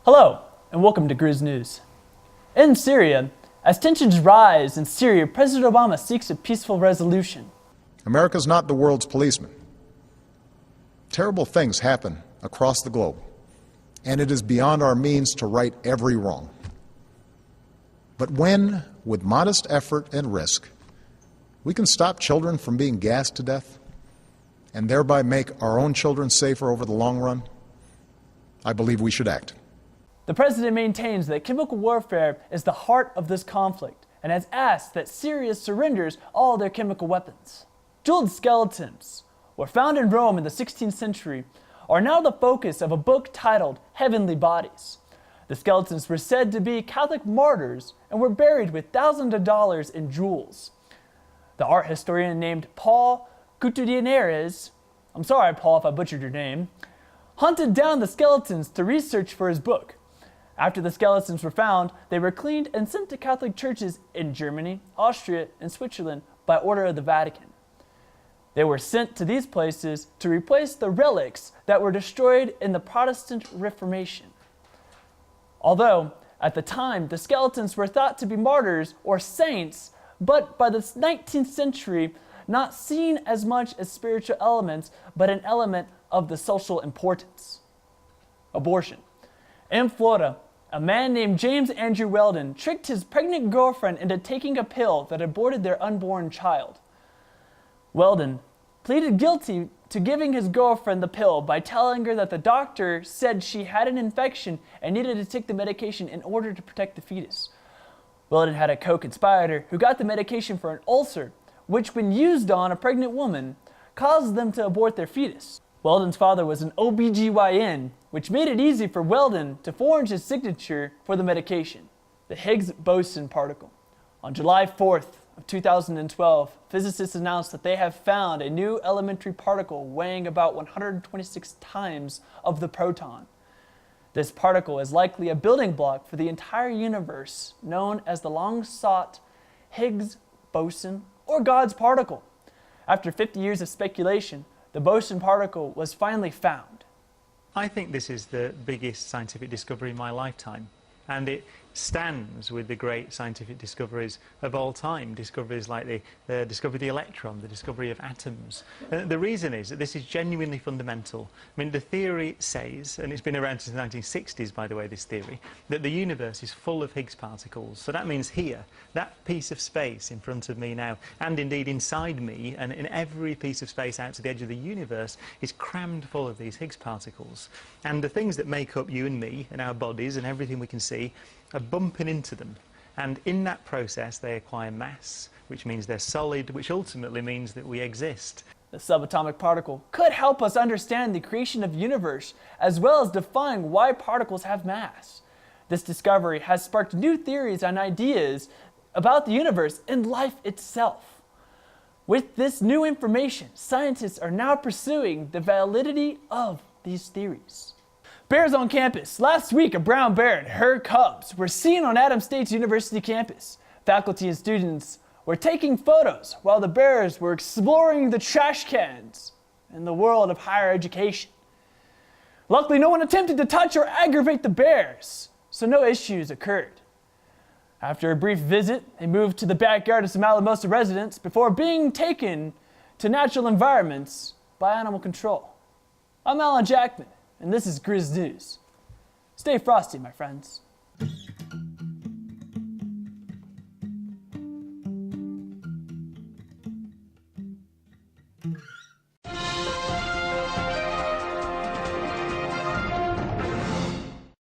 Hello, and welcome to Grizz Newz. In Syria, as tensions rise in Syria, President Obama seeks a peaceful resolution. America's not the world's policeman. Terrible things happen across the globe, and it is beyond our means to right every wrong. But when, with modest effort and risk, we can stop children from being gassed to death and thereby make our own children safer over the long run, I believe we should act. The president maintains that chemical warfare is the heart of this conflict and has asked that Syria surrenders all their chemical weapons. Jeweled skeletons were found in Rome in the 16th century are now the focus of a book titled Heavenly Bodies. The skeletons were said to be Catholic martyrs and were buried with thousands of dollars in jewels. The art historian named Paul Couturières, I'm sorry Paul if I butchered your name, hunted down the skeletons to research for his book. After the skeletons were found, they were cleaned and sent to Catholic churches in Germany, Austria, and Switzerland by order of the Vatican. They were sent to these places to replace the relics that were destroyed in the Protestant Reformation. Although, at the time, the skeletons were thought to be martyrs or saints, but by the 19th century, not seen as much as spiritual elements, but an element of the social importance. Abortion. In Florida, a man named James Andrew Weldon tricked his pregnant girlfriend into taking a pill that aborted their unborn child. Weldon pleaded guilty to giving his girlfriend the pill by telling her that the doctor said she had an infection and needed to take the medication in order to protect the fetus. Weldon had a co-conspirator who got the medication for an ulcer, which when used on a pregnant woman, caused them to abort their fetus. Weldon's father was an OBGYN, which made it easy for Weldon to forge his signature for the medication, the Higgs Boson particle. On July 4th of 2012, physicists announced that they have found a new elementary particle weighing about 126 times of the proton. This particle is likely a building block for the entire universe, known as the long-sought Higgs Boson or God's particle. After 50 years of speculation, the boson particle was finally found. I think this is the biggest scientific discovery in my lifetime, and it stands with the great scientific discoveries of all time, discoveries like the discovery of the electron, the discovery of atoms. The reason is that this is genuinely fundamental. I mean, the theory says, and it's been around since the 1960s, by the way, this theory, that the universe is full of Higgs particles. So that means here, that piece of space in front of me now, and indeed inside me, and in every piece of space out to the edge of the universe, is crammed full of these Higgs particles. And the things that make up you and me and our bodies and everything we can see are bumping into them, and in that process they acquire mass, which means they're solid, which ultimately means that we exist. The subatomic particle could help us understand the creation of the universe, as well as define why particles have mass. This discovery has sparked new theories and ideas about the universe and life itself. With this new information, scientists are now pursuing the validity of these theories. Bears on campus. Last week, a brown bear and her cubs were seen on Adams State's University campus. Faculty and students were taking photos while the bears were exploring the trash cans in the world of higher education. Luckily, no one attempted to touch or aggravate the bears, so no issues occurred. After a brief visit, they moved to the backyard of some Alamosa residents before being taken to natural environments by animal control. I'm Alan Jackman, and this is Grizz Newz. Stay frosty, my friends.